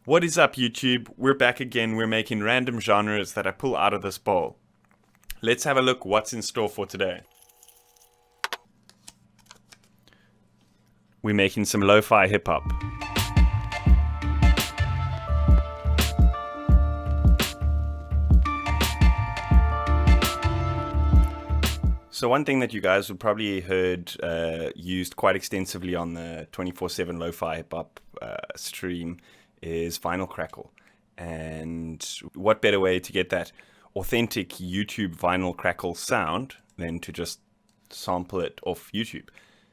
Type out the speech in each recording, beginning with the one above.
What is up, YouTube? We're back again. We're making random genres that I pull out of this bowl. Let's have a look what's in store for today. We're making some LoFi Hip Hop. So one thing that you guys would probably heard used quite extensively on the 24/7 LoFi Hip Hop stream is vinyl crackle. And what better way to get that authentic YouTube vinyl crackle sound than to just sample it off YouTube.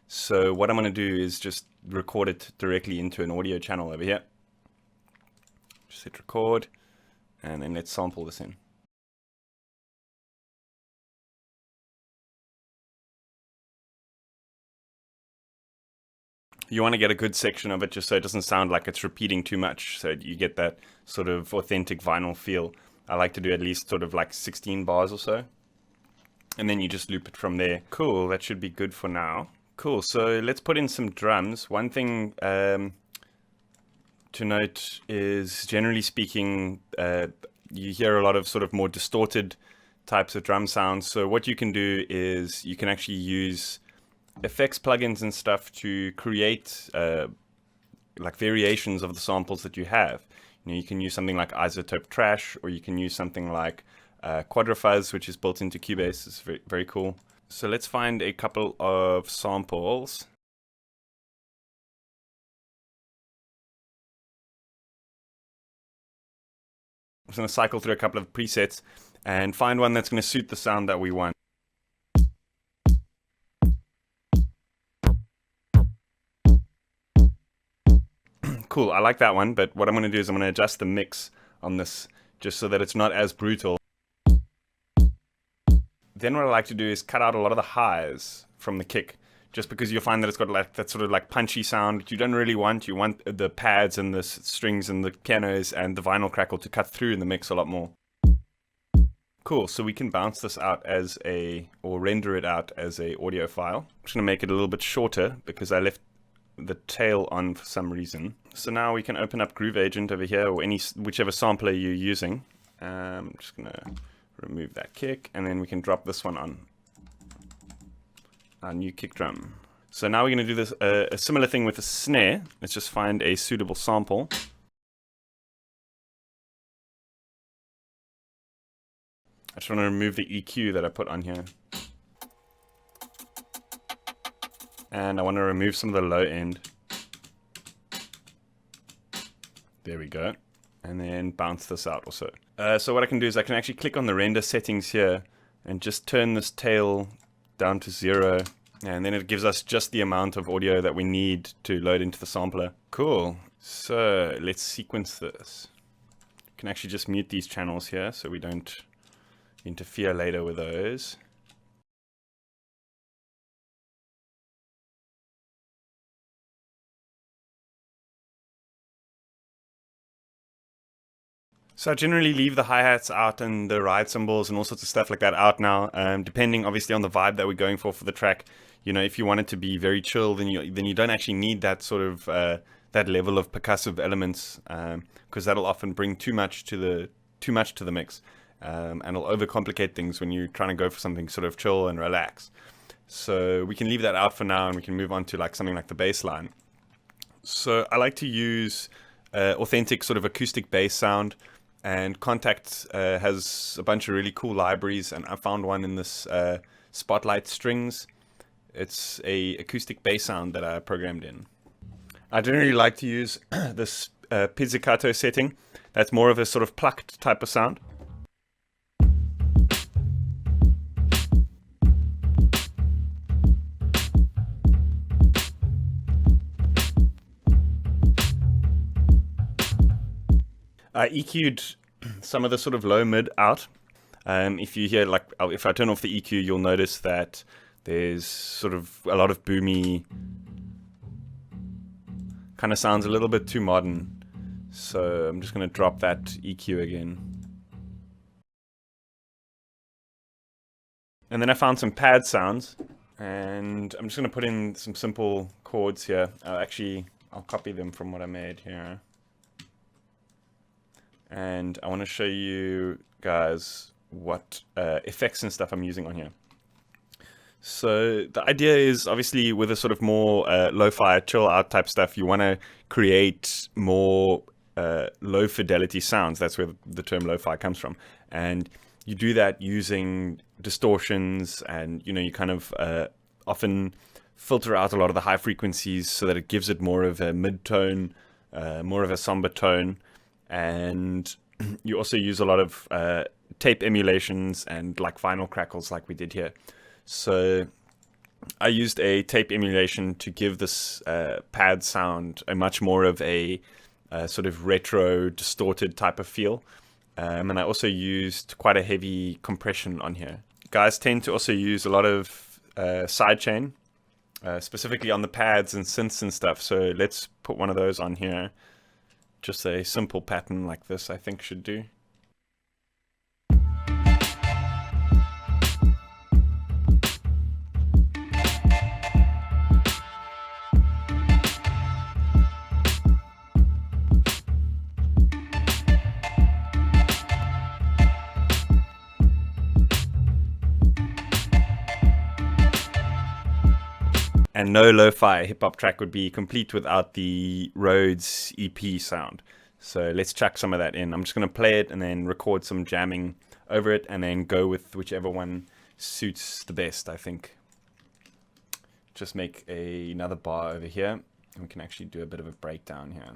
So what I'm going to do is just record it directly into an audio channel over here. Just hit record, and then let's sample this in. You want to get a good section of it just so it doesn't sound like it's repeating too much, so you get that sort of authentic vinyl feel. I like to do at least sort of like 16 bars or so, and then you just loop it from there. Cool, that should be good for now. Cool, so let's put in some drums. One thing to note is, generally speaking, you hear a lot of sort of more distorted types of drum sounds. So what you can do is you can actually use effects plugins and stuff to create like variations of the samples that you have. You can use something like Isotope Trash, or you can use something like Quadrafuzz, which is built into Cubase. It's very, very cool. So let's find a couple of samples. I'm just going to cycle through a couple of presets and find one that's going to suit the sound that we want. Cool, I like that one, but what I'm going to do is I'm going to adjust the mix on this just so that it's not as brutal. Then what I like to do is cut out a lot of the highs from the kick, just because you'll find that it's got like that sort of like punchy sound that you don't really want. You want the pads and the strings and the pianos and the vinyl crackle to cut through in the mix a lot more. Cool, so we can bounce this out as or render it out as a audio file. I'm just going to make it a little bit shorter because I left the tail on for some reason. So now we can open up Groove Agent over here, or whichever sampler you're using. I'm just going to remove that kick, and then we can drop this one on our new kick drum. So now we're going to do this a similar thing with the snare. Let's just find a suitable sample. I just want to remove the EQ that I put on here. And I want to remove some of the low end. There we go. And then bounce this out also. So what I can do is I can actually click on the render settings here and just turn this tail down to 0. And then it gives us just the amount of audio that we need to load into the sampler. Cool. So let's sequence this. You can actually just mute these channels here so we don't interfere later with those. So I generally leave the hi-hats out and the ride cymbals and all sorts of stuff like that out now, depending obviously on the vibe that we're going for the track. You know, if you want it to be very chill, then you don't actually need that sort of that level of percussive elements, because that'll often bring too much to the mix, and it'll overcomplicate things when you're trying to go for something sort of chill and relax. So we can leave that out for now, and we can move on to like something like the bass line. So I like to use authentic sort of acoustic bass sound. And Contact has a bunch of really cool libraries, and I found one in this Spotlight Strings. It's a acoustic bass sound that I programmed in. I generally like to use this pizzicato setting. That's more of a sort of plucked type of sound. I EQ'd some of the sort of low mid out. If you hear, like, if I turn off the EQ, you'll notice that there's sort of a lot of boomy, kind of sounds a little bit too modern. So I'm just going to drop that EQ again. And then I found some pad sounds, and I'm just going to put in some simple chords here. I'll copy them from what I made here. and I want to show you guys what effects and stuff I'm using on here. So the idea is, obviously, with a sort of more lo-fi chill out type stuff, you want to create more low fidelity sounds. That's where the term lo-fi comes from. And you do that using distortions, and you kind of often filter out a lot of the high frequencies so that it gives it more of a mid-tone, more of a somber tone. And you also use a lot of tape emulations and like vinyl crackles like we did here. So I used a tape emulation to give this pad sound a much more of a sort of retro, distorted type of feel. And I also used quite a heavy compression on here. Guys tend to also use a lot of sidechain, specifically on the pads and synths and stuff. So let's put one of those on here. Just a simple pattern like this, I think, should do. And no lo-fi hip-hop track would be complete without the Rhodes EP sound. So let's chuck some of that in. I'm just going to play it and then record some jamming over it, and then go with whichever one suits the best, I think. Just make another bar over here, and we can actually do a bit of a breakdown here.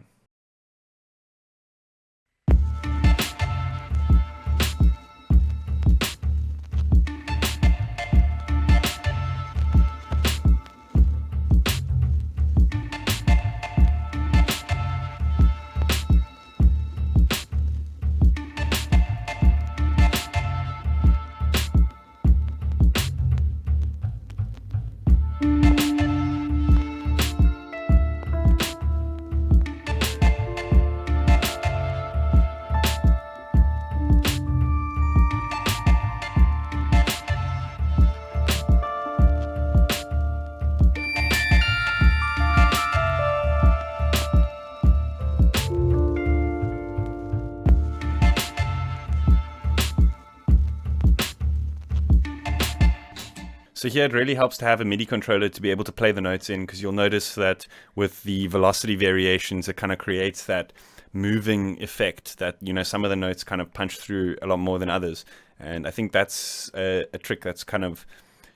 So here it really helps to have a MIDI controller to be able to play the notes in, because you'll notice that with the velocity variations, it kind of creates that moving effect that, some of the notes kind of punch through a lot more than others. And I think that's a trick that's kind of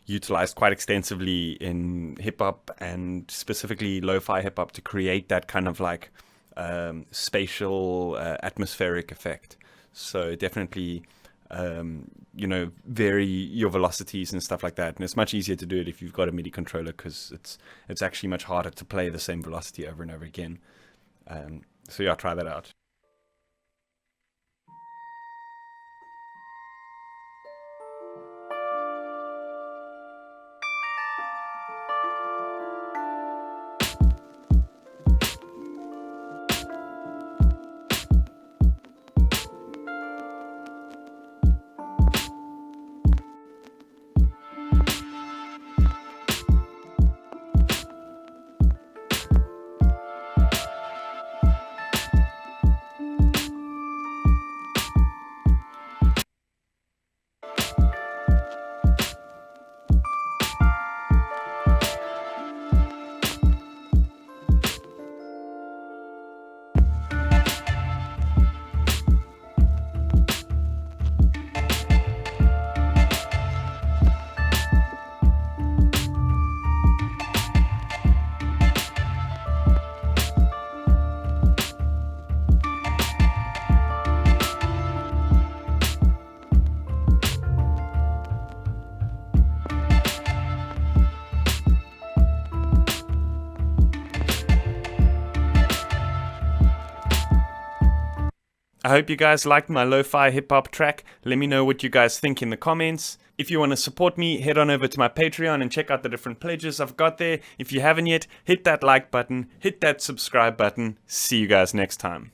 utilized quite extensively in hip hop, and specifically lo-fi hip hop, to create that kind of like spatial atmospheric effect. So definitely vary your velocities and stuff like that. And it's much easier to do it if you've got a MIDI controller, because it's actually much harder to play the same velocity over and over again. So yeah, try that out. I hope you guys liked my lo-fi hip-hop track. Let me know what you guys think in the comments. If you want to support me, head on over to my Patreon and check out the different pledges I've got there. If you haven't yet, hit that like button, hit that subscribe button. See you guys next time.